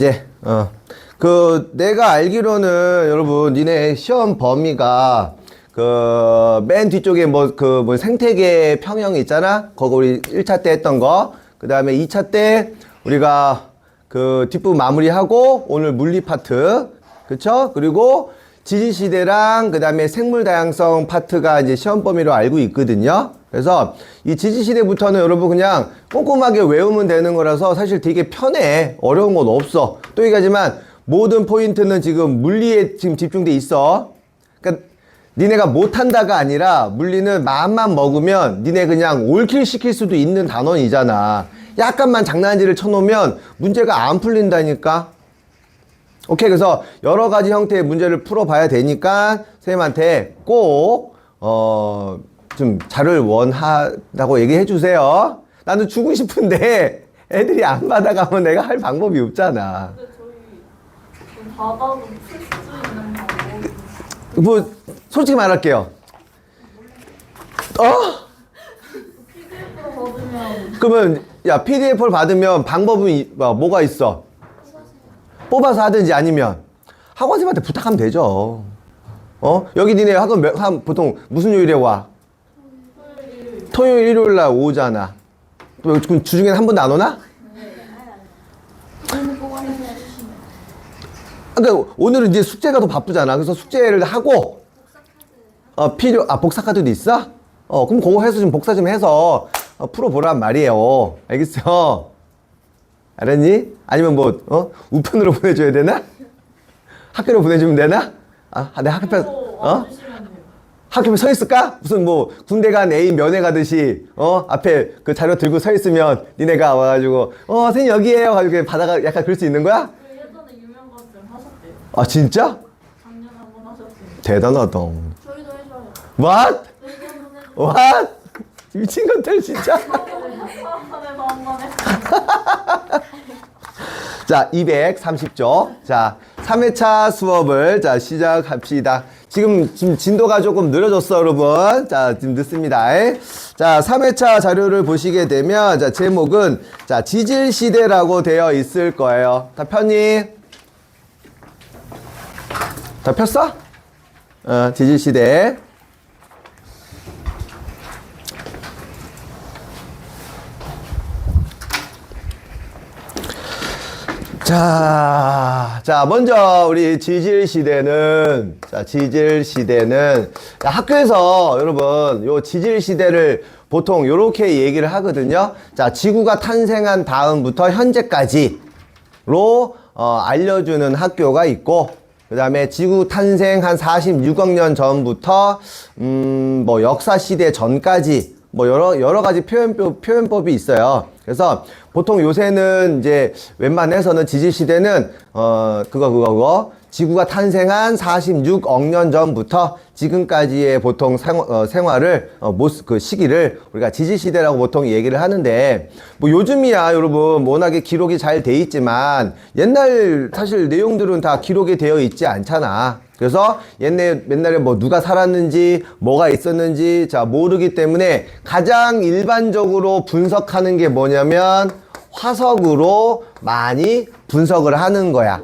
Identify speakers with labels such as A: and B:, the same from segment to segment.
A: 이제 내가 알기로는 여러분 니네 시험 범위가 맨 뒤쪽에 뭐 생태계 평형 있잖아. 거기 우리 1차 때 했던 거. 그 다음에 2차 때 우리가 뒷부분 마무리하고 오늘 물리 파트. 그쵸? 그리고 지질시대랑 그 다음에 생물 다양성 파트가 이제 시험 범위로 알고 있거든요. 그래서 이 지질시대부터는 여러분 그냥 꼼꼼하게 외우면 되는 거라서 사실 되게 편해. 어려운 건 없어. 또 얘기하지만 모든 포인트는 지금 물리에 지금 집중돼 있어. 그러니까 니네가 못한다가 아니라 물리는 마음만 먹으면 니네 그냥 올킬 시킬 수도 있는 단원이잖아. 약간만 장난질을 쳐놓으면 문제가 안 풀린다니까. 오케이. 그래서 여러 가지 형태의 문제를 풀어봐야 되니까 선생님한테 꼭 좀 자료를 원하다고 얘기해 주세요. 나는 주고 싶은데 애들이 안 받아가면 내가 할 방법이 없잖아.
B: 근데 저희 받아도 풀 수 있는 방법이
A: 뭐 솔직히 말할게요.
B: PDF로 받으면
A: 그러면 야 PDF를 받으면 방법은 뭐가 있어? 뽑아서 하든지 아니면 학원생한테 부탁하면 되죠. 여기 니네 학원 보통 무슨 요일에 와? 토요일, 일요일 날 오잖아. 또 주중에는 한 번도 안 오나? 그러니까 오늘은 이제 숙제가 더 바쁘잖아. 그래서 숙제를 하고 복사 카드도 있어? 그럼 그거 해서 좀 복사 좀 해서 풀어보란 말이에요. 알겠어? 알았니? 아니면 우편으로 보내줘야 되나? 학교로 보내주면 되나? 내 학교편 학교에 서 있을까? 무슨 군대 간 애인 면회 가듯이 앞에 그 자료 들고 서 있으면 니네가 와가지고 선생님 여기에요 가지고 받아가 약간 그럴 수 있는 거야?
B: 예전에 유명 가수들 하셨대요.
A: 아 진짜?
B: 작년에 한 번 하셨대요.
A: 대단하다.
B: 저희도 해줘요.
A: What?
B: 저희도 한번 해줘요.
A: What? 미친 것들 진짜.
B: 한번에서 한 번에.
A: 자 230조. 자 3회차 수업을 시작합시다. 지금 진도가 조금 느려졌어 여러분. 자 지금 늦습니다. 자 3회차 자료를 보시게 되면 제목은 지질시대라고 되어 있을 거예요. 다 폈니? 다 폈어? 지질시대. 자, 먼저 우리 지질시대는 학교에서 여러분 요 지질시대를 보통 요렇게 얘기를 하거든요. 지구가 탄생한 다음부터 현재까지로 알려주는 학교가 있고, 그 다음에 지구 탄생 한 46억 년 전부터 역사시대 전까지 여러 가지 표현법이 있어요. 그래서 보통 요새는 이제 웬만해서는 지질시대는 그거 지구가 탄생한 46억 년 전부터 지금까지의 보통 생활을 그 시기를 우리가 지질시대라고 보통 얘기를 하는데, 요즘이야 여러분 워낙에 기록이 잘 돼 있지만 옛날 사실 내용들은 다 기록이 되어 있지 않잖아. 그래서 옛날에 누가 살았는지 뭐가 있었는지 모르기 때문에 가장 일반적으로 분석하는 게 뭐냐면 화석으로 많이 분석을 하는 거야.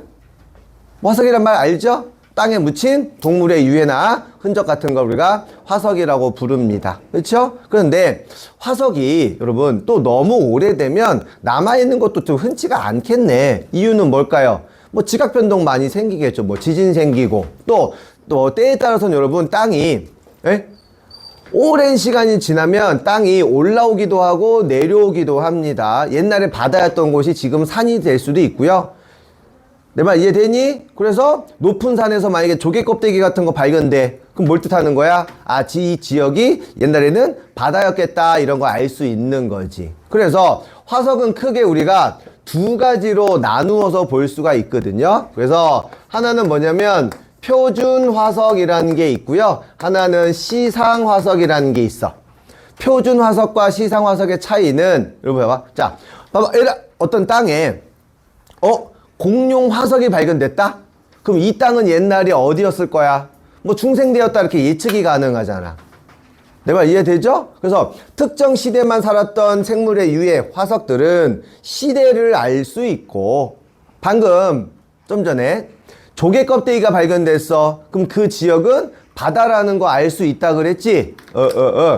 A: 화석이란 말 알죠? 땅에 묻힌 동물의 유해나 흔적 같은 걸 우리가 화석이라고 부릅니다. 그렇죠? 그런데 화석이 여러분 또 너무 오래되면 남아있는 것도 좀 흔치가 않겠네. 이유는 뭘까요? 지각 변동 많이 생기겠죠. 지진 생기고 또 때에 따라서는 여러분 땅이 오랜 시간이 지나면 땅이 올라오기도 하고 내려오기도 합니다. 옛날에 바다였던 곳이 지금 산이 될 수도 있고요. 내 말 이해되니? 그래서 높은 산에서 만약에 조개 껍데기 같은 거 발견돼. 그럼 뭘 뜻하는 거야? 이 지역이 옛날에는 바다였겠다 이런 거 알 수 있는 거지. 그래서 화석은 크게 우리가 두 가지로 나누어서 볼 수가 있거든요. 그래서 하나는 뭐냐면 표준 화석이라는 게 있고요. 하나는 시상 화석이라는 게 있어. 표준 화석과 시상 화석의 차이는 여러분 봐봐. 봐봐. 어떤 땅에 공룡 화석이 발견됐다? 그럼 이 땅은 옛날에 어디였을 거야? 중생대였다 이렇게 예측이 가능하잖아. 내 말 이해되죠? 그래서 특정 시대만 살았던 생물의 유해 화석들은 시대를 알 수 있고 방금 좀 전에 조개 껍데기가 발견됐어. 그럼 그 지역은 바다라는 거 알 수 있다 그랬지?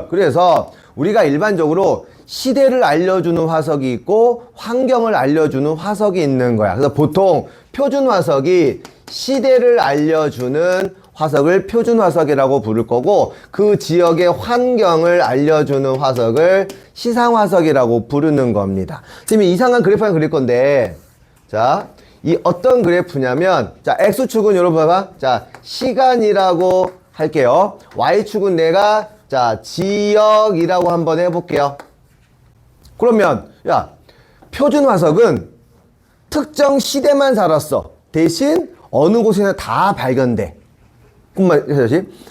A: 그래서 우리가 일반적으로 시대를 알려주는 화석이 있고 환경을 알려주는 화석이 있는 거야. 그래서 보통 표준 화석이 시대를 알려주는 화석을 표준 화석이라고 부를 거고, 그 지역의 환경을 알려주는 화석을 시상 화석이라고 부르는 겁니다. 선생님이 이상한 그래프 하나 그릴 건데, 자, 이 어떤 그래프냐면, 자, X축은 여러분 봐봐. 자, 시간이라고 할게요. Y축은 내가, 자, 지역이라고 한번 해볼게요. 그러면, 야, 표준 화석은 특정 시대만 살았어. 대신 어느 곳에나 다 발견돼.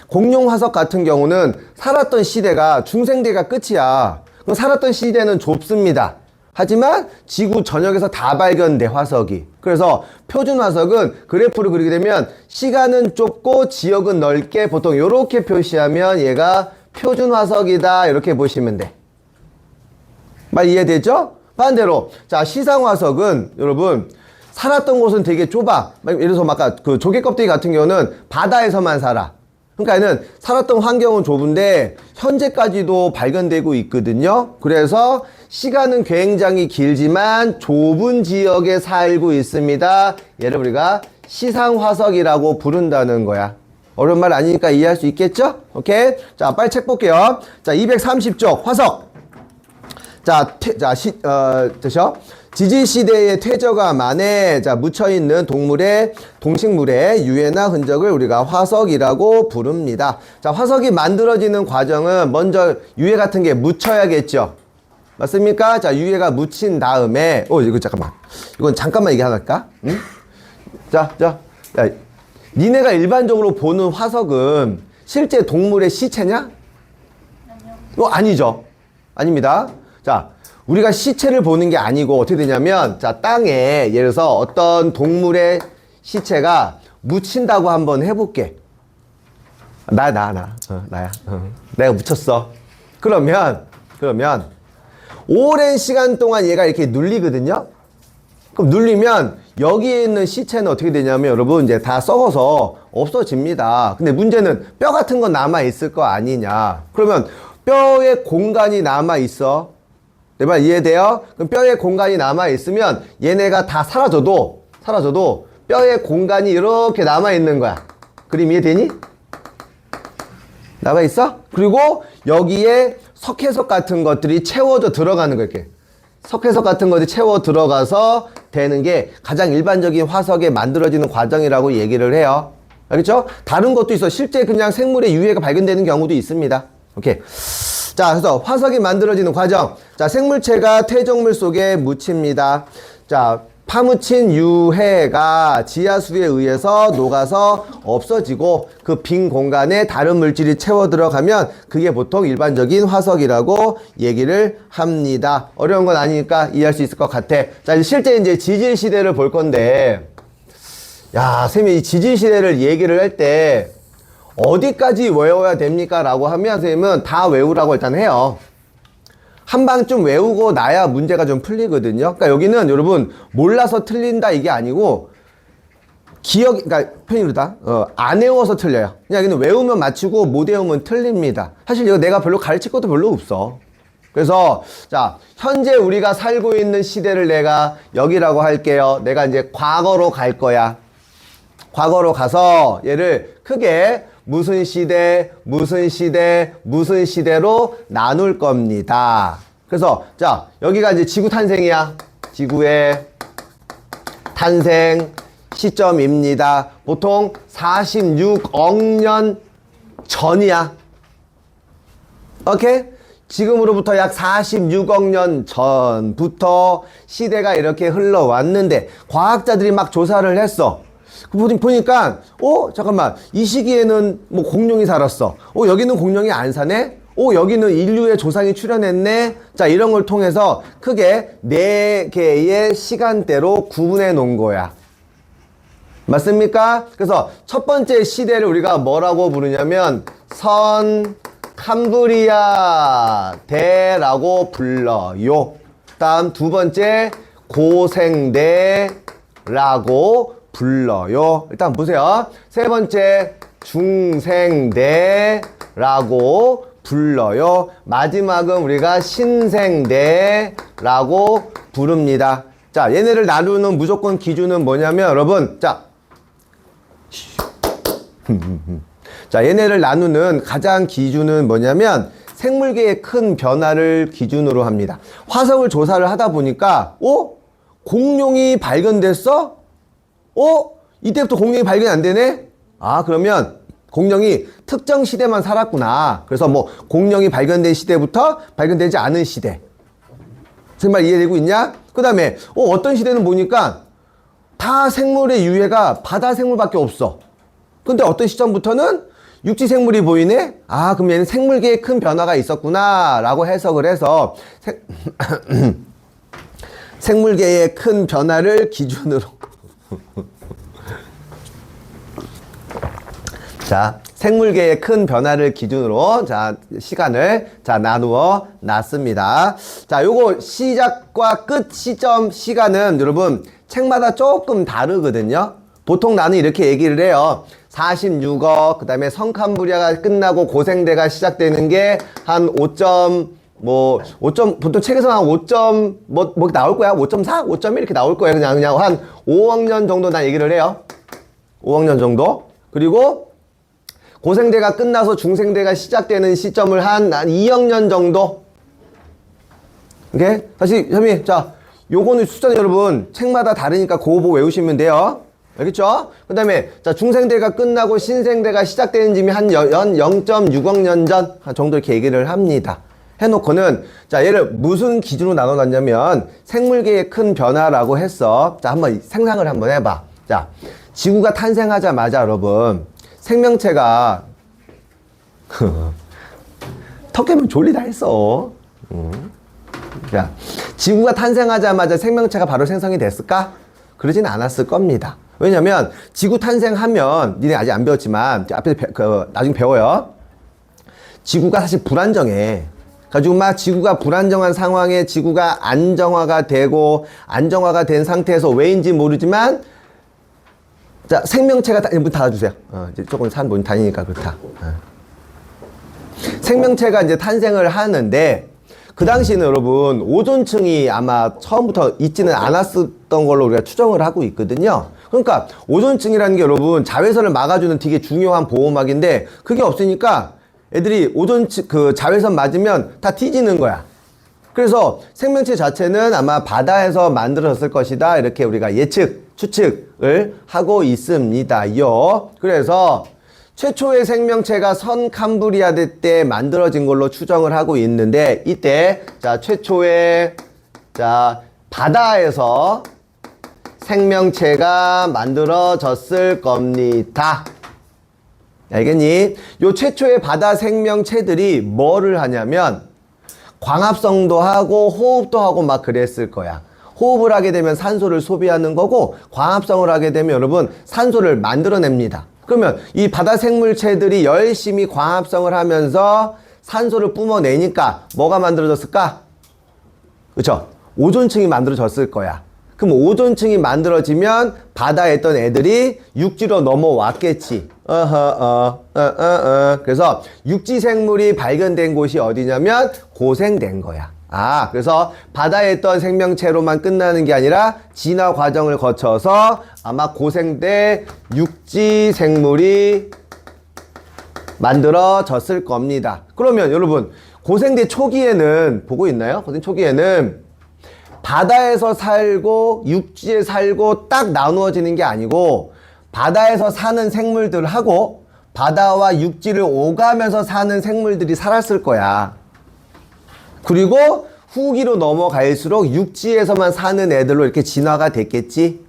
A: 공룡 화석 같은 경우는 살았던 시대가 중생대가 끝이야. 그럼 살았던 시대는 좁습니다. 하지만 지구 전역에서 다 발견돼, 화석이. 그래서 표준 화석은 그래프를 그리게 되면 시간은 좁고 지역은 넓게 보통 이렇게 표시하면 얘가 표준 화석이다, 이렇게 보시면 돼. 말 이해되죠? 반대로, 자, 시상 화석은 여러분 살았던 곳은 되게 좁아. 예를 들어서 아까 그 조개 껍데기 같은 경우는 바다에서만 살아. 그러니까는 살았던 환경은 좁은데 현재까지도 발견되고 있거든요. 그래서 시간은 굉장히 길지만 좁은 지역에 살고 있습니다. 얘를 우리가 시상 화석이라고 부른다는 거야. 어려운 말 아니니까 이해할 수 있겠죠? 오케이? 자, 빨리 책 볼게요. 자, 230쪽 화석. 자, 되셔? 지질시대의 퇴적암 안에 자, 묻혀있는 동물의, 동식물의 유해나 흔적을 우리가 화석이라고 부릅니다. 자, 화석이 만들어지는 과정은 먼저 유해 같은 게 묻혀야겠죠. 맞습니까? 자, 유해가 묻힌 다음에, 이거 잠깐만. 이건 잠깐만 얘기 하나 할까? 응? 자, 야, 니네가 일반적으로 보는 화석은 실제 동물의 시체냐? 아니죠. 아닙니다. 자, 우리가 시체를 보는 게 아니고 어떻게 되냐면, 자, 땅에 예를 들어서 어떤 동물의 시체가 묻힌다고 한번 해볼게. 나야. 내가 묻혔어. 그러면 오랜 시간 동안 얘가 이렇게 눌리거든요. 그럼 눌리면 여기에 있는 시체는 어떻게 되냐면 여러분 이제 다 썩어서 없어집니다. 근데 문제는 뼈 같은 건 남아 있을 거 아니냐. 그러면 뼈에 공간이 남아 있어. 내 말 이해돼요? 그럼 뼈에 공간이 남아있으면 얘네가 다 사라져도 뼈에 공간이 이렇게 남아있는 거야. 그림 이해되니? 남아있어? 그리고 여기에 석회석 같은 것들이 채워져 들어가는 거야, 이렇게. 석회석 같은 것들이 채워 들어가서 되는 게 가장 일반적인 화석에 만들어지는 과정이라고 얘기를 해요. 알겠죠? 다른 것도 있어. 실제 그냥 생물의 유해가 발견되는 경우도 있습니다. 오케이. 자, 그래서 화석이 만들어지는 과정. 자, 생물체가 퇴적물 속에 묻힙니다. 자, 파묻힌 유해가 지하수에 의해서 녹아서 없어지고 그 빈 공간에 다른 물질이 채워 들어가면 그게 보통 일반적인 화석이라고 얘기를 합니다. 어려운 건 아니니까 이해할 수 있을 것 같아. 자, 실제 이제 지질 시대를 볼 건데, 야, 선생님이 이 지질 시대를 얘기를 할 때 어디까지 외워야 됩니까? 라고 하면 선생님은 다 외우라고 일단 해요. 한 방 좀 외우고 나야 문제가 좀 풀리거든요. 그러니까 여기는 여러분 몰라서 틀린다 이게 아니고 그러니까 편의로다. 안 외워서 틀려요. 그냥 여기는 외우면 맞추고 못 외우면 틀립니다. 사실 이거 내가 별로 가르칠 것도 별로 없어. 그래서 자, 현재 우리가 살고 있는 시대를 내가 여기라고 할게요. 내가 이제 과거로 갈 거야. 과거로 가서 얘를 크게 무슨 시대, 무슨 시대, 무슨 시대로 나눌 겁니다. 그래서 자, 여기가 이제 지구 탄생이야. 지구의 탄생 시점입니다. 보통 46억 년 전이야. 오케이? 지금으로부터 약 46억 년 전부터 시대가 이렇게 흘러왔는데 과학자들이 막 조사를 했어. 보니까 잠깐만, 이 시기에는 뭐 공룡이 살았어. 여기는 공룡이 안 사네. 여기는 인류의 조상이 출현했네. 자, 이런 걸 통해서 크게 4개의 시간대로 구분해 놓은 거야. 맞습니까? 그래서 첫 번째 시대를 우리가 뭐라고 부르냐면 선 캄브리아 대라고 불러요. 다음 두 번째 고생대 라고 불러요. 일단 보세요. 세 번째, 중생대라고 불러요. 마지막은 우리가 신생대라고 부릅니다. 자, 얘네를 나누는 무조건 기준은 뭐냐면, 여러분, 자, 얘네를 나누는 가장 기준은 뭐냐면, 생물계의 큰 변화를 기준으로 합니다. 화석을 조사를 하다 보니까, 공룡이 발견됐어? 이때부터 공룡이 발견이 안 되네? 그러면 공룡이 특정 시대만 살았구나. 그래서 뭐 공룡이 발견된 시대부터 발견되지 않은 시대. 정말 이해되고 있냐? 그 다음에 어떤 시대는 보니까 다 생물의 유해가 바다 생물밖에 없어. 근데 어떤 시점부터는 육지 생물이 보이네? 그럼 얘는 생물계에 큰 변화가 있었구나 라고 해석을 해서 생물계의 큰 변화를 기준으로 자, 생물계의 큰 변화를 기준으로 시간을 나누어 놨습니다. 자, 요거 시작과 끝 시점 시간은 여러분 책마다 조금 다르거든요. 보통 나는 이렇게 얘기를 해요. 46억, 그 다음에 성캄브리아가 끝나고 고생대가 시작되는 게 한 5점, 보통 책에서 한 5점, 나올 거야? 5.4? 5.1 이렇게 나올 거예요. 그냥 한 5억 년 정도 난 얘기를 해요. 5억 년 정도. 그리고 고생대가 끝나서 중생대가 시작되는 시점을 한 2억 년 정도. 오케이? 다시, 선생님, 자, 요거는 숫자는 여러분, 책마다 다르니까 그거 보고 외우시면 돼요. 알겠죠? 그 다음에, 자, 중생대가 끝나고 신생대가 시작되는 쯤이 한 0.6억 년 전 정도 이렇게 얘기를 합니다. 해놓고는, 자, 얘를 무슨 기준으로 나눠놨냐면, 생물계의 큰 변화라고 했어. 자, 한번 생각을 한번 해봐. 자, 지구가 탄생하자마자 여러분, 생명체가, 턱 깨면 졸리다 했어. 자, 지구가 탄생하자마자 생명체가 바로 생성이 됐을까? 그러진 않았을 겁니다. 왜냐면 지구 탄생하면 니네 아직 안 배웠지만 앞에서 나중에 배워요. 지구가 사실 불안정해. 가지고 막 지구가 불안정한 상황에 지구가 안정화가 되고 안정화가 된 상태에서 왜인지 모르지만 자 생명체가 문 닫아주세요. 이제 조금 산 문 다니니까 그렇다. 생명체가 이제 탄생을 하는데 그 당시에는 여러분 오존층이 아마 처음부터 있지는 않았었던 걸로 우리가 추정을 하고 있거든요. 그러니까 오존층이라는 게 여러분 자외선을 막아주는 되게 중요한 보호막인데 그게 없으니까 애들이 오존층 자외선 맞으면 다 뒤지는 거야. 그래서 생명체 자체는 아마 바다에서 만들어졌을 것이다 이렇게 우리가 추측을 하고 있습니다요. 그래서 최초의 생명체가 성캄브리아대 때 만들어진 걸로 추정을 하고 있는데 이때 자 최초의 바다에서 생명체가 만들어졌을 겁니다. 알겠니? 요 최초의 바다 생명체들이 뭐를 하냐면 광합성도 하고 호흡도 하고 막 그랬을 거야. 호흡을 하게 되면 산소를 소비하는 거고 광합성을 하게 되면 여러분 산소를 만들어냅니다. 그러면 이 바다 생물체들이 열심히 광합성을 하면서 산소를 뿜어내니까 뭐가 만들어졌을까? 그쵸? 오존층이 만들어졌을 거야. 그럼 오존층이 만들어지면 바다에 있던 애들이 육지로 넘어왔겠지. 그래서 육지 생물이 발견된 곳이 어디냐면 고생된 거야. 그래서 바다에 있던 생명체로만 끝나는 게 아니라 진화 과정을 거쳐서 아마 고생대 육지 생물이 만들어졌을 겁니다. 그러면 여러분 고생대 초기에는 보고 있나요? 고생 초기에는 바다에서 살고 육지에 살고 딱 나누어지는 게 아니고 바다에서 사는 생물들하고 바다와 육지를 오가면서 사는 생물들이 살았을 거야. 그리고 후기로 넘어갈수록 육지에서만 사는 애들로 이렇게 진화가 됐겠지?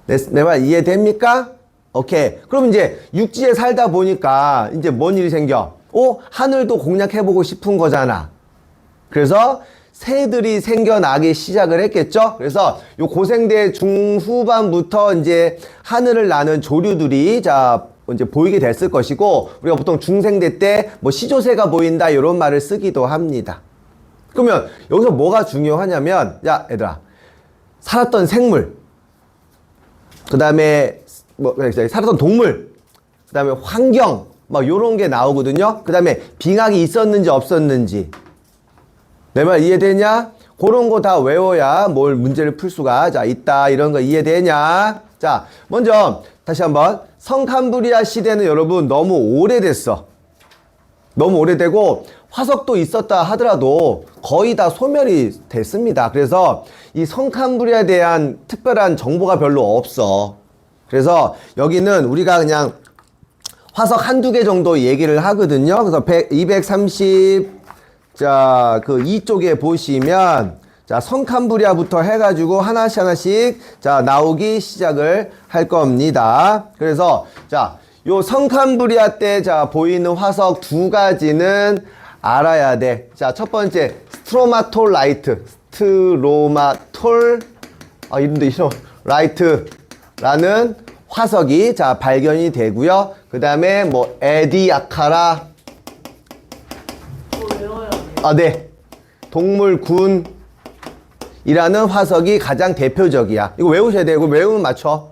A: 내 말 이해됩니까? 오케이. 그럼 이제 육지에 살다 보니까 이제 뭔 일이 생겨? 하늘도 공략해보고 싶은 거잖아. 그래서 새들이 생겨나기 시작을 했겠죠? 그래서 요 고생대 중후반부터 이제 하늘을 나는 조류들이 이제 보이게 됐을 것이고, 우리가 보통 중생대 때 뭐 시조새가 보인다 이런 말을 쓰기도 합니다. 그러면 여기서 뭐가 중요하냐면, 야, 얘들아. 살았던 생물. 그 다음에 뭐 살았던 동물, 그 다음에 환경 막 요런 게 나오거든요. 그 다음에 빙하기 있었는지 없었는지. 내 말 이해되냐? 그런 거 다 외워야 뭘 문제를 풀 수가 자 있다. 이런 거 이해되냐? 자, 먼저 다시 한번 성캄브리아 시대는 여러분 너무 오래됐어. 너무 오래되고 화석도 있었다 하더라도 거의 다 소멸이 됐습니다. 그래서 이 성캄브리아에 대한 특별한 정보가 별로 없어. 그래서 여기는 우리가 그냥 화석 한두 개 정도 얘기를 하거든요. 그래서 230 자, 그 이쪽에 보시면 자, 성캄브리아부터 해가지고 하나씩 자, 나오기 시작을 할 겁니다. 그래서 자, 요 성캄브리아 때 자, 보이는 화석 두 가지는 알아야 돼. 자, 첫 번째 스트로마톨라이트, 이름도 라이트라는 화석이 자, 발견이 되고요. 그 다음에 뭐 에디아카라
B: 외워야 돼요.
A: 아, 네. 동물군이라는 화석이 가장 대표적이야. 이거 외우셔야 돼요. 이거 외우면 맞춰.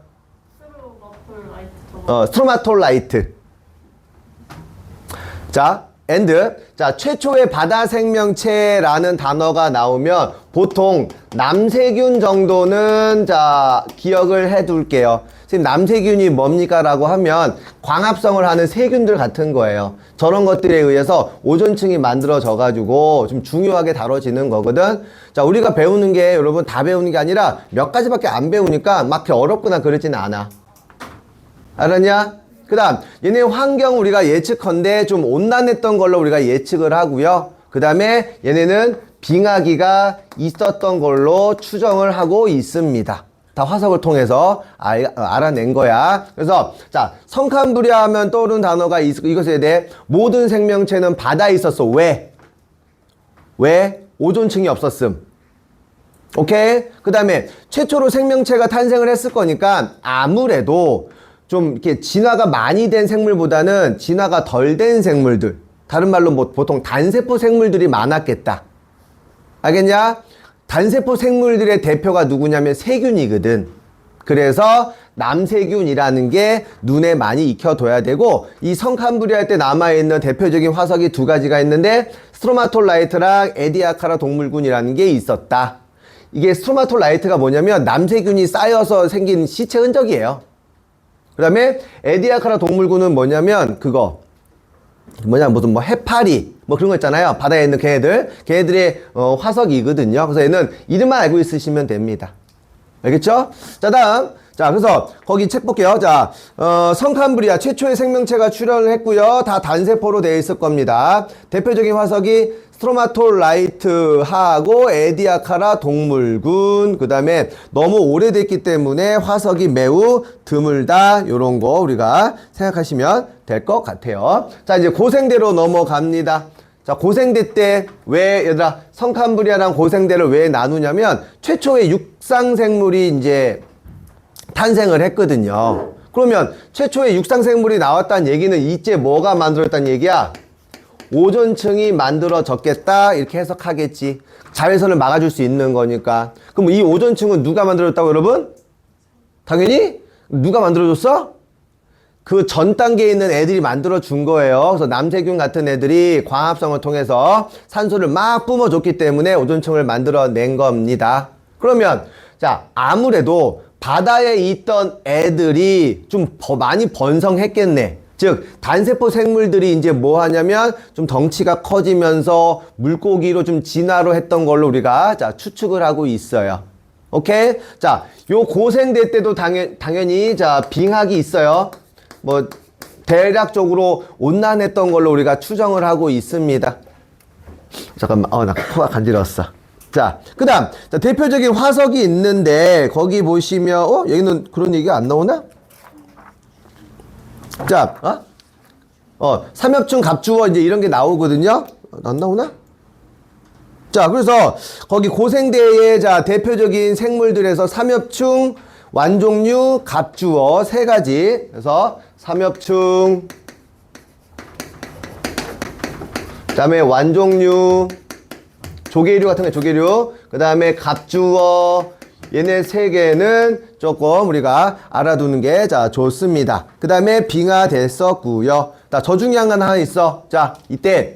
B: 스로마톨 라이트 저거.
A: 스트로마톨라이트. 자, 자, 최초의 바다 생명체라는 단어가 나오면 보통 남세균 정도는 자, 기억을 해 둘게요. 지금 남세균이 뭡니까? 라고 하면 광합성을 하는 세균들 같은 거예요. 저런 것들에 의해서 오존층이 만들어져 가지고 좀 중요하게 다뤄지는 거거든. 자, 우리가 배우는 게 여러분 다 배우는 게 아니라 몇 가지밖에 안 배우니까 막 그렇게 어렵거나 그러지는 않아. 알았냐? 그 다음 얘네 환경 우리가 예측컨대 좀 온난했던 걸로 우리가 예측을 하고요. 그 다음에 얘네는 빙하기가 있었던 걸로 추정을 하고 있습니다. 다 화석을 통해서 알아낸 거야. 그래서 자, 성캄브리아 하면 떠오르는 단어가 이것에 대해 모든 생명체는 바다에 있었어. 왜? 오존층이 없었음. 오케이? 그 다음에 최초로 생명체가 탄생을 했을 거니까 아무래도 좀 이렇게 진화가 많이 된 생물보다는 진화가 덜 된 생물들, 다른 말로 뭐 보통 단세포 생물들이 많았겠다. 알겠냐? 단세포 생물들의 대표가 누구냐면 세균이거든. 그래서 남세균이라는 게 눈에 많이 익혀둬야 되고, 이 성캄브리아 때 남아있는 대표적인 화석이 두 가지가 있는데 스트로마톨라이트랑 에디아카라 동물군이라는 게 있었다. 이게 스트로마톨라이트가 뭐냐면 남세균이 쌓여서 생긴 시체 흔적이에요. 그 다음에 에디아카라 동물군은 뭐냐면 무슨 뭐 해파리 뭐 그런 거 있잖아요. 바다에 있는 걔네들의 화석이거든요. 그래서 얘는 이름만 알고 있으시면 됩니다. 알겠죠? 자, 다음. 자, 그래서 거기 책 볼게요. 자, 성캄브리아 최초의 생명체가 출현을 했고요. 다 단세포로 되어 있을 겁니다. 대표적인 화석이 스트로마톨라이트하고 에디아카라 동물군, 그 다음에 너무 오래됐기 때문에 화석이 매우 드물다. 요런 거 우리가 생각하시면 될 것 같아요. 자, 이제 고생대로 넘어갑니다. 자, 고생대 때 얘들아, 성캄브리아랑 고생대를 왜 나누냐면 최초의 육상생물이 이제 탄생을 했거든요. 그러면 최초의 육상생물이 나왔다는 얘기는 이제 뭐가 만들어졌다는 얘기야? 오존층이 만들어졌겠다, 이렇게 해석하겠지. 자외선을 막아줄 수 있는 거니까. 그럼 이 오존층은 누가 만들어졌다고, 여러분? 당연히 누가 만들어줬어? 그 전 단계에 있는 애들이 만들어준 거예요. 그래서 남세균 같은 애들이 광합성을 통해서 산소를 막 뿜어줬기 때문에 오존층을 만들어낸 겁니다. 그러면 자, 아무래도 바다에 있던 애들이 좀 많이 번성했겠네. 즉 단세포 생물들이 이제 뭐 하냐면 좀 덩치가 커지면서 물고기로 좀 진화로 했던 걸로 우리가 자, 추측을 하고 있어요. 오케이? 자, 요 고생대 때도 당연히 자, 빙하기 있어요. 뭐 대략적으로 온난했던 걸로 우리가 추정을 하고 있습니다. 잠깐만, 나 코가 간지러웠어. 자, 그 다음, 자, 대표적인 화석이 있는데, 거기 보시면, 여기는 그런 얘기가 안 나오나? 자, 삼엽충 갑주어, 이제 이런 게 나오거든요? 안 나오나? 자, 그래서, 거기 고생대의, 자, 대표적인 생물들에서 삼엽충, 완종류, 갑주어, 세 가지. 그래서, 삼엽충, 그 다음에 완종류, 조개류 같은 거, 조개류. 그 다음에 갑주어, 얘네 세 개는 조금 우리가 알아두는 게 자 좋습니다. 그 다음에 빙하 됐었고요. 저 중요한 건 하나 있어. 자, 이때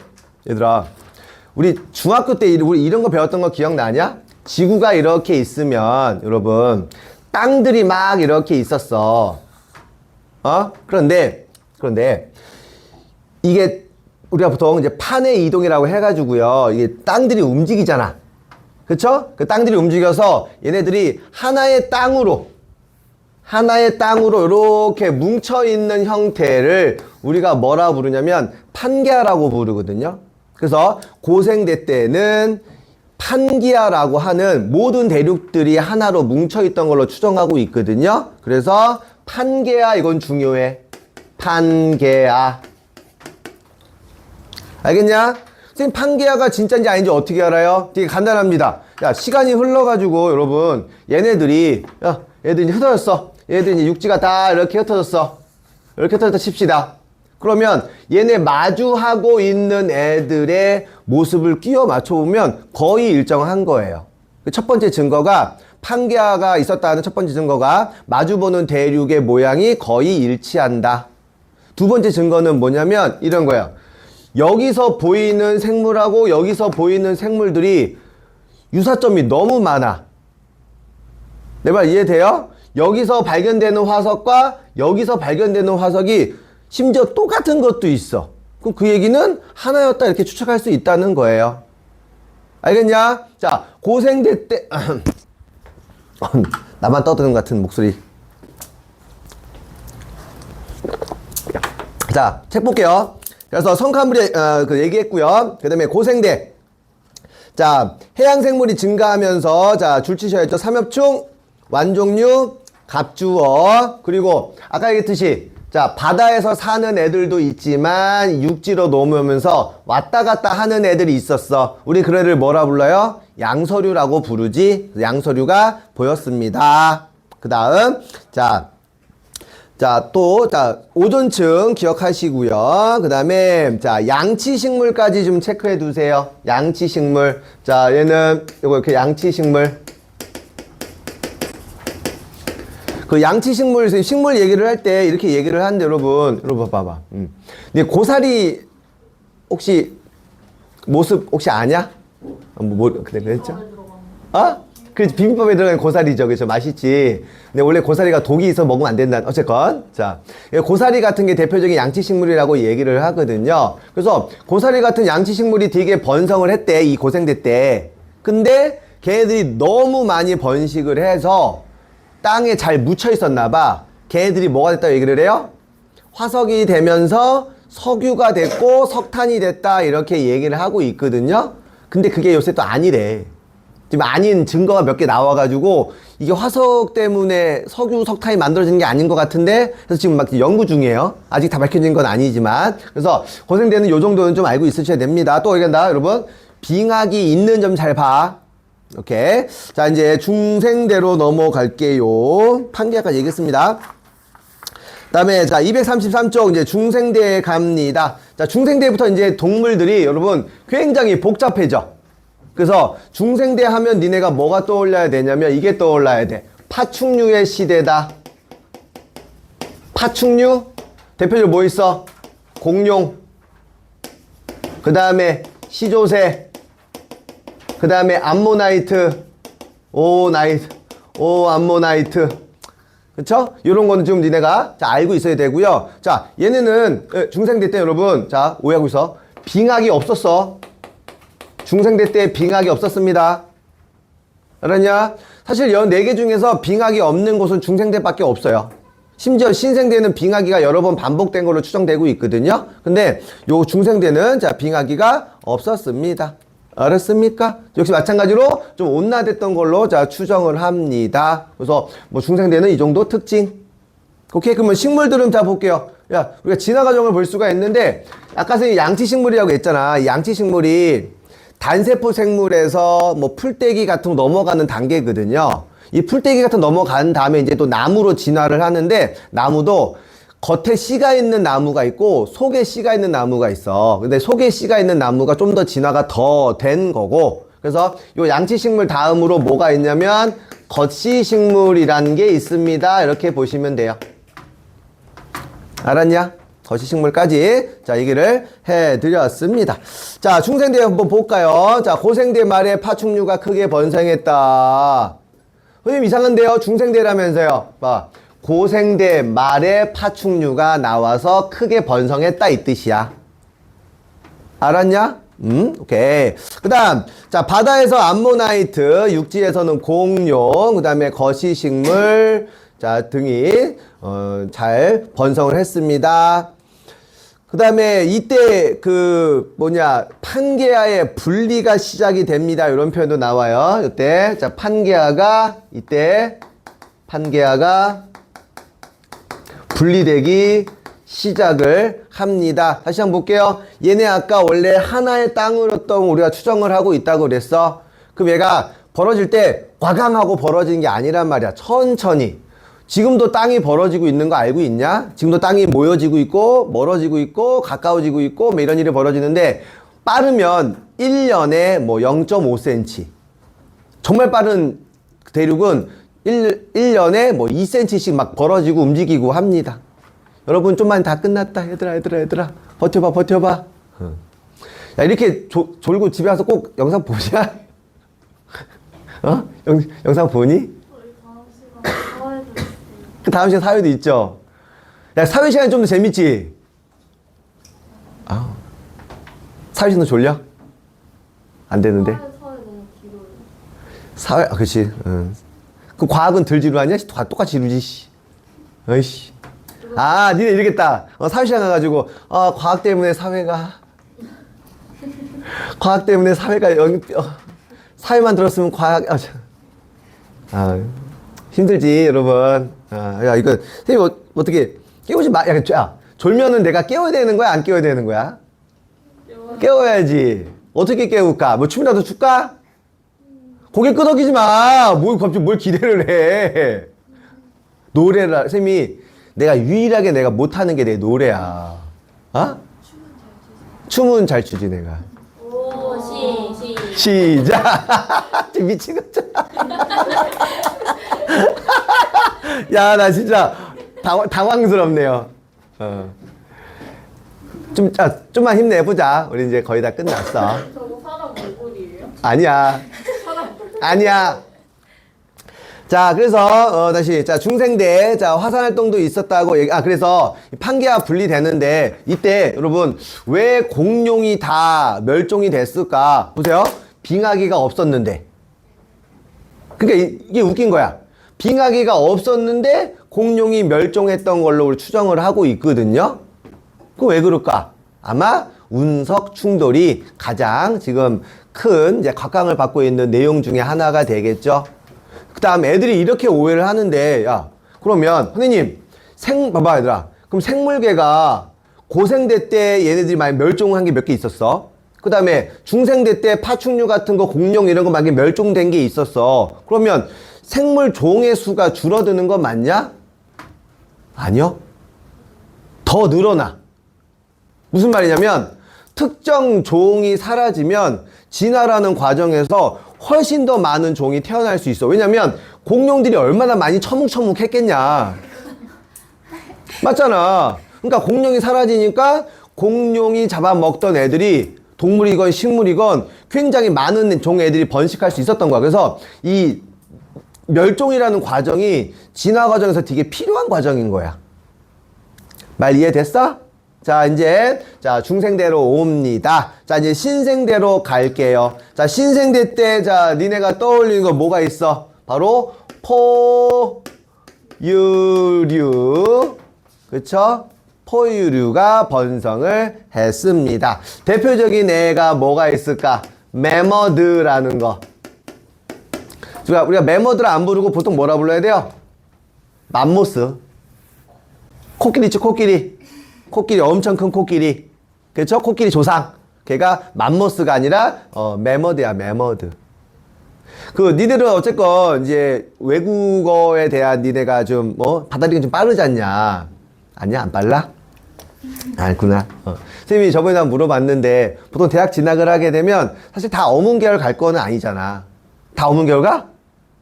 A: 얘들아 우리 중학교 때 우리 이런 거 배웠던 거 기억나냐? 지구가 이렇게 있으면 여러분 땅들이 막 이렇게 있었어. 그런데 이게 우리가 보통 이제 판의 이동이라고 해가지고요. 이게 땅들이 움직이잖아. 그쵸? 그 땅들이 움직여서 얘네들이 하나의 땅으로 이렇게 뭉쳐있는 형태를 우리가 뭐라 부르냐면 판기아라고 부르거든요. 그래서 고생대 때는 판기아라고 하는 모든 대륙들이 하나로 뭉쳐있던 걸로 추정하고 있거든요. 그래서 판게아 이건 중요해. 판게아. 알겠냐? 선생님 판게아가 진짜인지 아닌지 어떻게 알아요? 되게 간단합니다. 야, 시간이 흘러가지고 여러분 얘네들이 얘들 이제 흩어졌어. 얘들 이제 육지가 다 이렇게 흩어졌어. 이렇게 흩어졌다 칩시다. 그러면 얘네 마주하고 있는 애들의 모습을 끼워 맞춰보면 거의 일정한 거예요. 첫 번째 증거가 판게아가 있었다는 첫 번째 증거가 마주보는 대륙의 모양이 거의 일치한다. 두 번째 증거는 뭐냐면 이런 거예요. 여기서 보이는 생물하고 여기서 보이는 생물들이 유사점이 너무 많아. 내 말 이해돼요? 여기서 발견되는 화석과 여기서 발견되는 화석이 심지어 똑같은 것도 있어. 그럼 그 얘기는 하나였다 이렇게 추측할 수 있다는 거예요. 알겠냐? 자, 고생대 때 나만 떠드는 것 같은 목소리. 자, 책 볼게요. 그래서 성칸불이 그 얘기했고요. 그 다음에 고생대. 자, 해양생물이 증가하면서 자, 줄치셔야죠. 삼엽충, 완종류, 갑주어, 그리고 아까 얘기했듯이 자, 바다에서 사는 애들도 있지만 육지로 넘어오면서 왔다 갔다 하는 애들이 있었어. 우리 그런 애를 뭐라 불러요? 양서류라고 부르지. 양서류가 보였습니다. 그 다음 또 오존층 기억하시고요. 그 다음에 자, 양치식물까지 좀 체크해 두세요. 양치식물. 자, 얘는 요거 이렇게 양치식물. 그 양치식물, 식물 얘기를 할 때 이렇게 얘기를 하는데 여러분 봐봐. 근데 고사리 혹시 모습 혹시 아냐? 그래, 그랬죠? 그렇지, 비빔밥에 들어간 고사리죠. 그죠? 맛있지. 근데 원래 고사리가 독이 있어 먹으면 안 된다. 어쨌건. 자, 고사리 같은 게 대표적인 양치식물이라고 얘기를 하거든요. 그래서 고사리 같은 양치식물이 되게 번성을 했대. 이 고생대 때. 근데 걔네들이 너무 많이 번식을 해서 땅에 잘 묻혀 있었나 봐. 걔네들이 뭐가 됐다고 얘기를 해요? 화석이 되면서 석유가 됐고 석탄이 됐다 이렇게 얘기를 하고 있거든요. 근데 그게 요새 또 아니래. 지금 아닌 증거가 몇 개 나와가지고 이게 화석 때문에 석유, 석탄이 만들어지는 게 아닌 것 같은데 그래서 지금 막 연구 중이에요. 아직 다 밝혀진 건 아니지만 그래서 고생대는 요 정도는 좀 알고 있으셔야 됩니다. 또 여기다 여러분 빙하기 있는 점 잘 봐. 오케이. 자, 이제 중생대로 넘어갈게요. 판기아까지 얘기했습니다. 그 다음에, 자, 233쪽, 이제 중생대에 갑니다. 자, 중생대부터 이제 동물들이 여러분 굉장히 복잡해져. 그래서 중생대 하면 니네가 뭐가 떠올려야 되냐면 이게 떠올라야 돼. 파충류의 시대다. 파충류? 대표적으로 뭐 있어? 공룡. 그 다음에 시조새. 그 다음에 암모나이트, 암모나이트. 그쵸? 요런 거는 좀 니네가 자, 알고 있어야 되고요. 자, 얘네는 중생대 때 여러분, 자, 오해하고 있어. 빙하기 없었어. 중생대 때 빙하기 없었습니다. 알았냐? 사실 연 4개 중에서 빙하기 없는 곳은 중생대밖에 없어요. 심지어 신생대는 빙하기가 여러 번 반복된 걸로 추정되고 있거든요. 근데 요 중생대는 자, 빙하기가 없었습니다. 알았습니까? 역시 마찬가지로 좀 온화됐던 걸로 자 추정을 합니다. 그래서 뭐 중생대는 이 정도 특징. 오케이, 그러면 식물들은 자 볼게요. 야, 우리가 진화 과정을 볼 수가 있는데 아까 선생님 양치식물이라고 했잖아. 이 양치식물이 단세포 생물에서 뭐 풀떼기 같은 거 넘어가는 단계거든요. 이 풀떼기 같은 넘어간 다음에 이제 또 나무로 진화를 하는데 나무도 겉에 씨가 있는 나무가 있고 속에 씨가 있는 나무가 있어. 근데 속에 씨가 있는 나무가 좀 더 진화가 더 된 거고 그래서 요 양치식물 다음으로 뭐가 있냐면 거치식물이라는 게 있습니다. 이렇게 보시면 돼요. 알았냐? 거시식물까지 자 얘기를 해드렸습니다. 자 중생대 한번 볼까요? 자 고생대 말에 파충류가 크게 번성했다. 선생님 이상한데요? 중생대라면서요. 봐. 고생대 말에 파충류가 나와서 크게 번성했다 이 뜻이야. 알았냐? 오케이. 그 다음, 자, 바다에서 암모나이트, 육지에서는 공룡, 그 다음에 거시식물, 자, 등이, 잘 번성을 했습니다. 그 다음에 이때 판게아의 분리가 시작이 됩니다. 이런 표현도 나와요. 이때, 자, 판게아가 분리되기 시작을 합니다. 다시 한번 볼게요. 얘네 아까 원래 하나의 땅으로던 우리가 추정을 하고 있다고 그랬어. 그럼 얘가 벌어질 때 과감하고 벌어지는 게 아니란 말이야. 천천히. 지금도 땅이 벌어지고 있는 거 알고 있냐? 지금도 땅이 모여지고 있고 멀어지고 있고 가까워지고 있고 뭐 이런 일이 벌어지는데 빠르면 1년에 뭐 0.5cm. 정말 빠른 대륙은 1년에 뭐 2cm씩 막 벌어지고 움직이고 합니다. 여러분 좀만 다 끝났다. 얘들아 버텨봐. 야 이렇게 졸고 집에 와서 꼭 영상 보자. 영상 보니?
B: 우리 다음 시간 사회도 있어요.
A: 그 다음 시간 사회도 있죠. 야 사회 시간이 좀 더 재밌지? 사회 시간 졸려? 안 되는데?
B: 사회 너무 길어요.
A: 사회 그렇지. 그 과학은 덜 지루하냐? 다 똑같이 지루지. 씨. 어이씨. 니네 이러겠다. 사회 시간 가가지고 과학 때문에 사회가 사회만 들었으면 과학 힘들지 여러분. 야 이거 선생님 어떻게 깨우지 마. 야 졸면은 내가 깨워야 되는 거야 안 깨워야 되는 거야? 깨워야지. 어떻게 깨울까? 뭐 춤이라도 출까? 고개 끄덕이지 마. 갑자기 뭘 기대를 해. 노래라 선생님이 내가 유일하게 내가 못하는 게 내 노래야. 춤은 잘 추지 내가.
B: 오,
A: 시작. 미치겠다. 야, 나 진짜 당황스럽네요. 좀만 힘내보자. 우리 이제 거의 다 끝났어.
B: 저거 사람 얼굴이에요?
A: 아니야. 자, 그래서, 다시, 자, 중생대, 자, 화산활동도 있었다고 그래서, 판게아 분리되는데, 이때, 여러분, 왜 공룡이 다 멸종이 됐을까? 보세요. 빙하기가 없었는데. 그러니까 이게 웃긴 거야. 빙하기가 없었는데, 공룡이 멸종했던 걸로 우리 추정을 하고 있거든요? 그럼 왜 그럴까? 아마, 운석 충돌이 가장 지금 큰, 이제 각광을 받고 있는 내용 중에 하나가 되겠죠? 그 다음 애들이 이렇게 오해를 하는데, 야, 그러면, 선생님, 봐봐, 얘들아. 그럼 생물계가 고생대 때 얘네들이 많이 멸종한 게 몇 개 있었어? 그 다음에 중생대 때 파충류 같은 거, 공룡 이런 거 많이 멸종된 게 있었어. 그러면 생물 종의 수가 줄어드는 건 맞냐? 아니요. 더 늘어나. 무슨 말이냐면, 특정 종이 사라지면 진화라는 과정에서 훨씬 더 많은 종이 태어날 수 있어. 왜냐면 공룡들이 얼마나 많이 처묵처묵 했겠냐. 맞잖아. 그러니까 공룡이 사라지니까 공룡이 잡아먹던 애들이 동물이건 식물이건 굉장히 많은 종 애들이 번식할 수 있었던 거야. 그래서 이 멸종이라는 과정이 진화 과정에서 되게 필요한 과정인 거야. 말 이해됐어? 자, 이제, 자, 중생대로 옵니다. 자, 이제 신생대로 갈게요. 자, 신생대 때, 자, 니네가 떠올리는 거 뭐가 있어? 바로, 포유류. 그쵸? 포유류가 번성을 했습니다. 대표적인 애가 뭐가 있을까? 매머드라는 거. 우리가 매머드를 안 부르고 보통 뭐라 불러야 돼요? 맘모스. 코끼리 있죠, 코끼리. 코끼리, 엄청 큰 코끼리. 그렇죠? 코끼리 조상. 걔가 맘모스가 아니라, 매머드야, 매머드. 니들은 어쨌건, 이제, 외국어에 대한 니네가 좀, 받아들이기 좀 빠르지 않냐? 아니야, 안 빨라? 알구나. 선생님이 저번에 나 물어봤는데 보통 대학 진학을 하게 되면 사실 다 어문계열 갈 거는 아니잖아. 다 어문계열 가?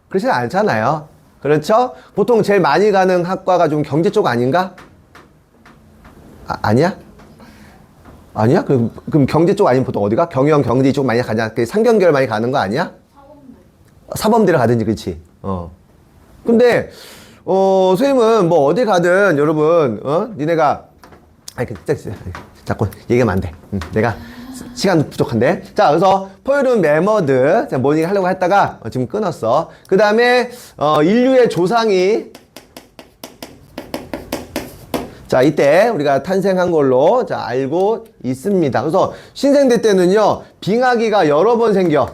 A: 그렇진 않잖아요. 그렇죠? 보통 제일 많이 가는 학과가 좀 경제 쪽 아닌가? 아니야? 아니야? 그럼 경제 쪽 아니면 보통 어디가? 경영, 경제 쪽 많이 가냐? 상경계열 많이 가는 거 아니야? 사범대를 가든지, 그렇지? 근데 선생님은 뭐 어디 가든 여러분, 니네가 자꾸 얘기하면 안 돼. 내가 시간 부족한데. 자, 그래서 포유류 메머드 모닝 하려고 했다가 지금 끊었어. 그 다음에 인류의 조상이 자, 이때 우리가 탄생한 걸로 자 알고 있습니다. 그래서 신생대 때는요, 빙하기가 여러 번 생겨.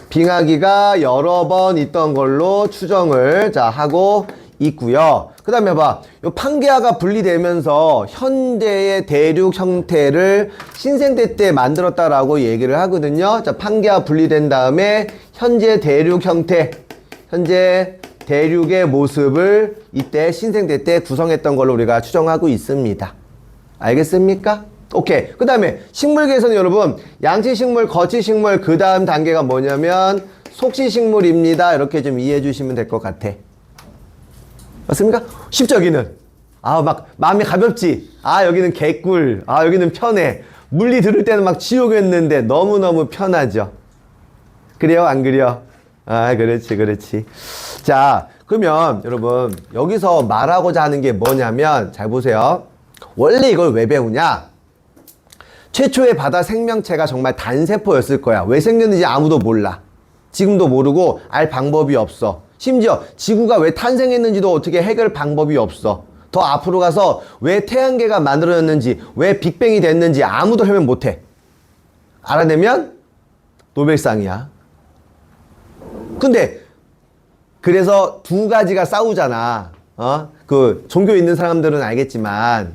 A: 빙하기가 여러 번 있던 걸로 추정을 자 하고 있고요. 그 다음에 봐, 요 판게아가 분리되면서 현대의 대륙 형태를 신생대 때 만들었다라고 얘기를 하거든요. 자, 판게아 분리된 다음에 현재 대륙 형태, 현재 대륙의 모습을 이때 신생대 때 구성했던 걸로 우리가 추정하고 있습니다. 알겠습니까? 오케이. 그 다음에 식물계에서는 여러분, 양치식물, 거치식물, 그 다음 단계가 뭐냐면 속시식물입니다. 이렇게 좀 이해해 주시면 될 것 같아. 맞습니까? 쉽죠, 여기는? 막 마음이 가볍지? 여기는 개꿀. 여기는 편해. 물리 들을 때는 막 지옥이었는데 너무너무 편하죠. 그래요? 안 그래요? 그렇지, 그렇지. 자, 그러면 여러분, 여기서 말하고자 하는 게 뭐냐면, 잘 보세요. 원래 이걸 왜 배우냐? 최초의 바다 생명체가 정말 단세포였을 거야. 왜 생겼는지 아무도 몰라. 지금도 모르고 알 방법이 없어. 심지어 지구가 왜 탄생했는지도 어떻게 해결 방법이 없어. 더 앞으로 가서 왜 태양계가 만들어졌는지, 왜 빅뱅이 됐는지 아무도 해명 못해. 알아내면 노벨상이야. 근데 그래서 두 가지가 싸우잖아. 그 종교 있는 사람들은 알겠지만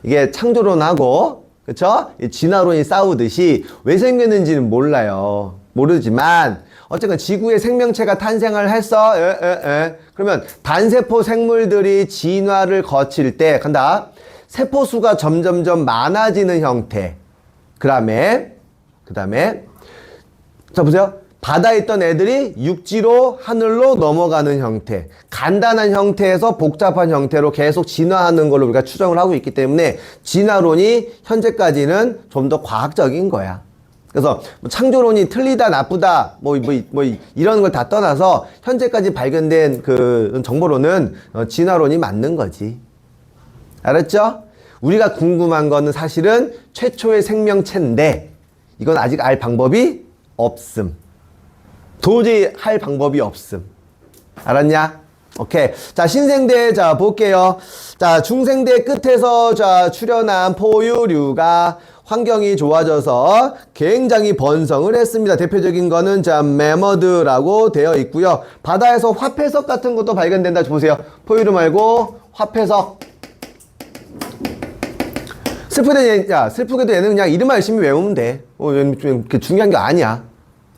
A: 이게 창조론하고 그쵸? 진화론이 싸우듯이 왜 생겼는지는 몰라요. 모르지만 어쨌든 지구에 생명체가 탄생을 했어. 그러면 단세포 생물들이 진화를 거칠 때 간다. 세포수가 점점점 많아지는 형태. 그 다음에 자 보세요. 바다에 있던 애들이 육지로 하늘로 넘어가는 형태, 간단한 형태에서 복잡한 형태로 계속 진화하는 걸로 우리가 추정을 하고 있기 때문에 진화론이 현재까지는 좀 더 과학적인 거야. 그래서 뭐 창조론이 틀리다 나쁘다 뭐 이런 걸 다 떠나서 현재까지 발견된 그 정보로는 진화론이 맞는 거지. 알았죠? 우리가 궁금한 거는 사실은 최초의 생명체인데 이건 아직 알 방법이 없음. 도저히 할 방법이 없음. 알았냐? 오케이. 자, 신생대, 자, 볼게요. 자, 중생대 끝에서, 자, 출현한 포유류가 환경이 좋아져서 굉장히 번성을 했습니다. 대표적인 거는, 자, 매머드라고 되어 있고요. 바다에서 화폐석 같은 것도 발견된다. 보세요. 포유류 말고 화폐석. 슬프게도 얘는 그냥 이름만 열심히 외우면 돼. 좀 중요한 게 아니야.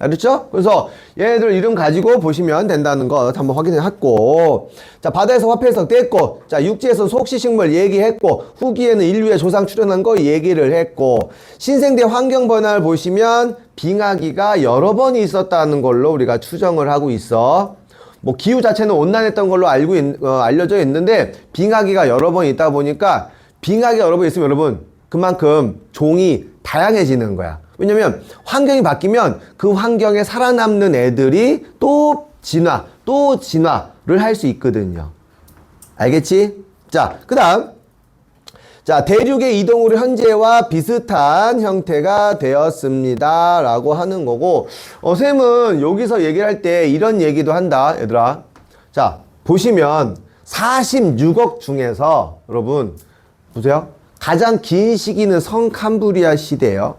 A: 알았죠? 그래서 얘네들 이름 가지고 보시면 된다는 거 한번 확인했고, 자, 바다에서 화폐석 됐고, 자, 육지에서 속시식물 얘기했고, 후기에는 인류의 조상 출현한 거 얘기를 했고, 신생대 환경 변화를 보시면 빙하기가 여러 번이 있었다는 걸로 우리가 추정을 하고 있어. 뭐 기후 자체는 온난했던 걸로 알려져 있는데 빙하기가 여러 번 있다 보니까 빙하기가 여러 번 있으면 여러분 그만큼 종이 다양해지는 거야. 왜냐면 환경이 바뀌면 그 환경에 살아남는 애들이 또 진화를 할 수 있거든요. 알겠지? 자, 그 다음. 자, 대륙의 이동으로 현재와 비슷한 형태가 되었습니다. 라고 하는 거고, 쌤은 여기서 얘기를 할 때 이런 얘기도 한다, 얘들아. 자, 보시면 46억 중에서 여러분, 보세요. 가장 긴 시기는 성캄브리아 시대예요.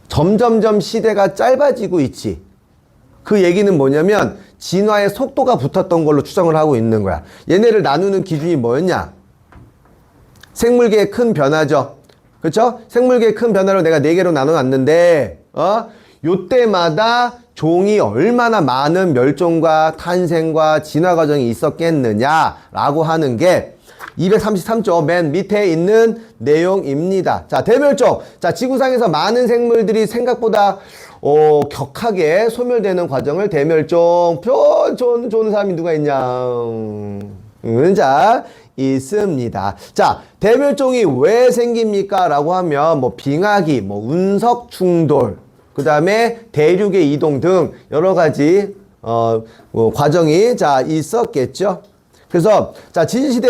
A: 점점점 시대가 짧아지고 있지. 그 얘기는 뭐냐면 진화의 속도가 붙었던 걸로 추정을 하고 있는 거야. 얘네를 나누는 기준이 뭐였냐? 생물계의 큰 변화죠. 그렇죠? 생물계의 큰 변화를 내가 4개로 나눠놨는데 요때마다 종이 얼마나 많은 멸종과 탄생과 진화 과정이 있었겠느냐라고 하는 게 233쪽 맨 밑에 있는 내용입니다. 자, 대멸종. 자, 지구상에서 많은 생물들이 생각보다 격하게 소멸되는 과정을 대멸종. 좋은 사람이 누가 있냐? 자, 있습니다. 자, 대멸종이 왜 생깁니까? 라고 하면 뭐 빙하기, 뭐 운석 충돌, 그 다음에 대륙의 이동 등 여러 가지 뭐 과정이 자 있었겠죠. 그래서 자 지진시대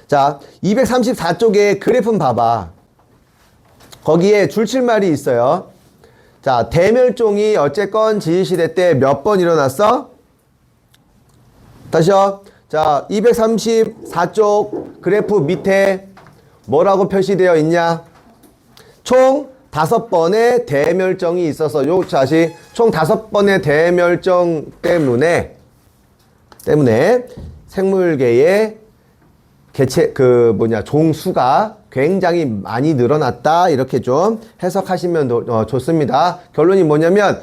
A: 자 234쪽에 그래프 봐봐. 거기에 줄칠말이 있어요. 자 대멸종이 어쨌건 지진시대 때 몇 번 일어났어? 다시요. 자 234쪽 그래프 밑에 뭐라고 표시되어 있냐? 총 5번의 대멸종이 있어서 요 자식 총 5번의 대멸종 때문에 생물계의 종수가 굉장히 많이 늘어났다. 이렇게 좀 해석하시면 좋습니다. 결론이 뭐냐면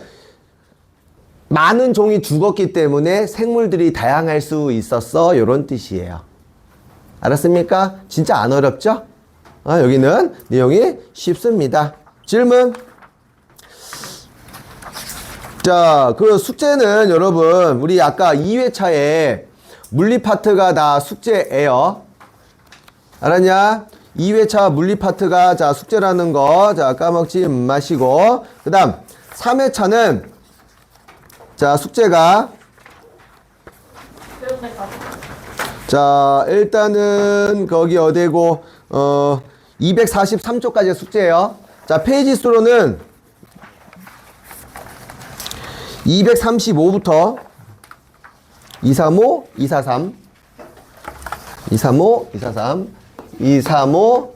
A: 많은 종이 죽었기 때문에 생물들이 다양할 수 있었어. 요런 뜻이에요. 알았습니까? 진짜 안 어렵죠? 여기는 내용이 쉽습니다. 질문. 자, 그 숙제는 여러분, 우리 아까 2회차에 물리 파트가 다 숙제예요. 알았냐? 2회차 물리 파트가 자, 숙제라는 거, 자, 까먹지 마시고. 그 다음, 3회차는 자, 숙제가 자, 일단은 거기 어디고, 243쪽까지 숙제예요. 자, 페이지 수로는 235부터 235, 243, 235, 243, 235,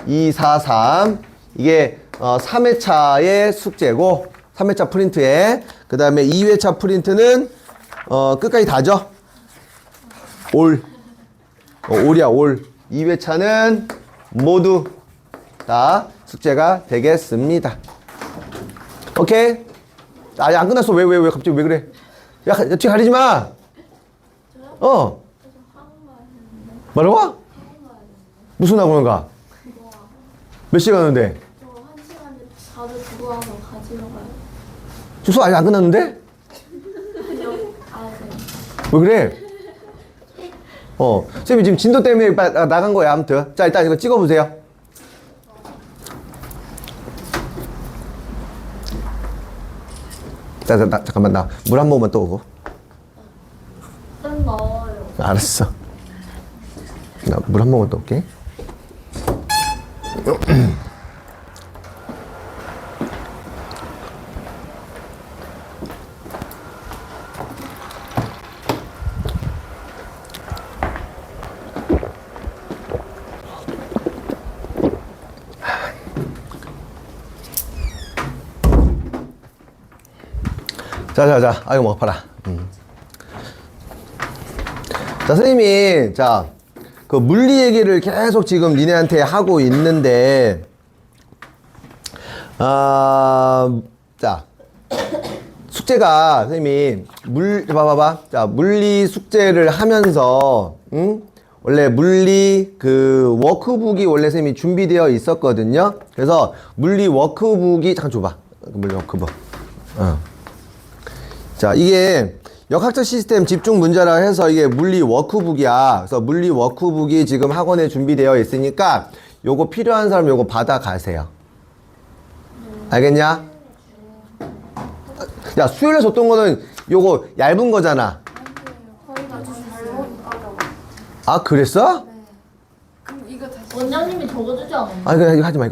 A: 243 이게 3회차의 숙제고 3회차 프린트에 그 다음에 2회차 프린트는 끝까지 다죠. 올이야 올. 2회차는 모두 다 숙제가 되겠습니다. 오케이? 아직 안 끝났어. 왜 갑자기 왜 그래? 야, 뒤 가리지 마. 뭐라고? 무슨 학원 가? 몇 시간 가는데?
B: 저 1시간에 자주 두고 와서 가지러 가요.
A: 수업 아직 안 끝났는데?
B: 아, 네.
A: 왜 그래? 쌤이 지금 진도 때문에 나간 거야, 아무튼. 자, 일단 이거 찍어보세요. 자, 잠깐만, 나 물 한 모금만 또 오고.
B: 좀 넣어요.
A: 알았어. 나 물 한 모금만 또 올게. 자, 아이고, 뭐, 봐라. 자, 선생님이, 자, 그 물리 얘기를 계속 지금 니네한테 하고 있는데, 자, 숙제가, 선생님이, 봐봐. 자, 물리 숙제를 하면서, 원래 물리 그 워크북이 원래 선생님이 준비되어 있었거든요. 그래서 물리 워크북이, 잠깐 줘봐. 물리 워크북. 자, 이게 역학적 시스템 집중 문제라 해서 이게 물리 워크북이야. 그래서 물리 워크북이 지금 학원에 준비되어 있으니까 요거 필요한 사람 요거 받아 가세요. 알겠냐? 야, 수요일에 줬던 거는 요거 얇은 거잖아.
B: 거의가 좀 잘못하다고.
A: 아, 그랬어?
C: 그럼 이거 다시
B: 원장님이 적어주지 않았나요?
A: 아, 이거 하지 마.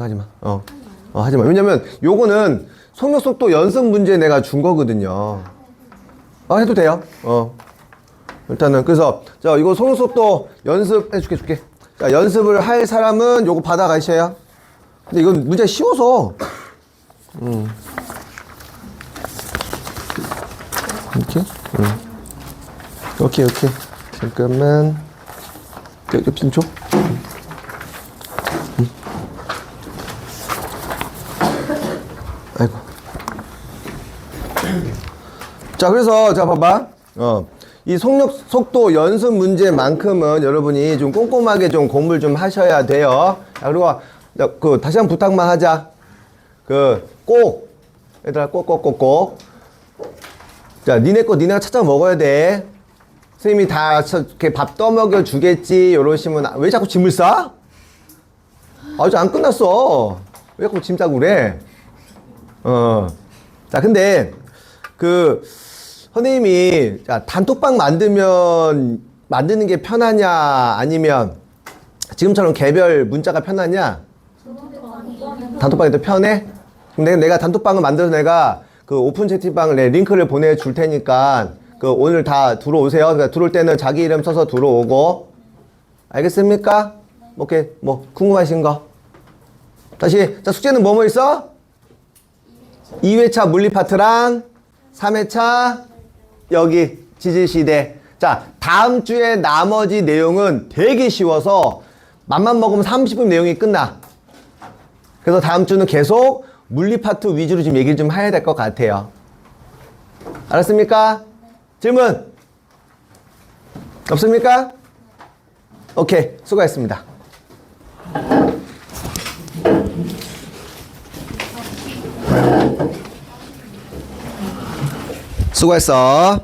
A: 하지 마. 왜냐면 요거는 속력 속도 연습 문제 내가 준 거거든요. 해도 돼요. 일단은 그래서 자, 이거 속력 속도 연습해 줄게. 자, 연습을 할 사람은 요거 받아 가셔요. 근데 이건 문제 쉬워서. 이렇게? 오케이. 잠깐만. 옆좀 줘. 아이고. 자, 그래서, 자, 봐봐. 이 속도 연습 문제만큼은 여러분이 좀 꼼꼼하게 좀 공부를 좀 하셔야 돼요. 자, 그리고 다시 한 번 부탁만 하자. 꼭 얘들아 꼭. 자, 니네 거 니네가 찾아 먹어야 돼. 선생님이 다 이렇게 밥 떠먹여 주겠지. 이러시면 왜 자꾸 짐을 싸? 아직 안 끝났어. 왜 자꾸 짐 싸고 그래? 자, 근데 선생님이 단톡방 만드는 게 편하냐 아니면 지금처럼 개별 문자가 편하냐? 단톡방이 더 편해? 그럼 내가 단톡방을 만들어서 내가 오픈 채팅방을 링크를 보내줄 테니까 오늘 다 들어오세요. 그러니까 들어올 때는 자기 이름 써서 들어오고. 알겠습니까? 오케이. 궁금하신 거? 다시. 자, 숙제는 뭐 있어? 2회차 물리 파트랑 3회차 여기 지질시대. 자, 다음 주에 나머지 내용은 되게 쉬워서 맘만 먹으면 30분 내용이 끝나. 그래서 다음 주는 계속 물리 파트 위주로 좀 얘기를 좀 해야 될 것 같아요. 알았습니까? 질문? 없습니까? 오케이. 수고하셨습니다. 수고했어.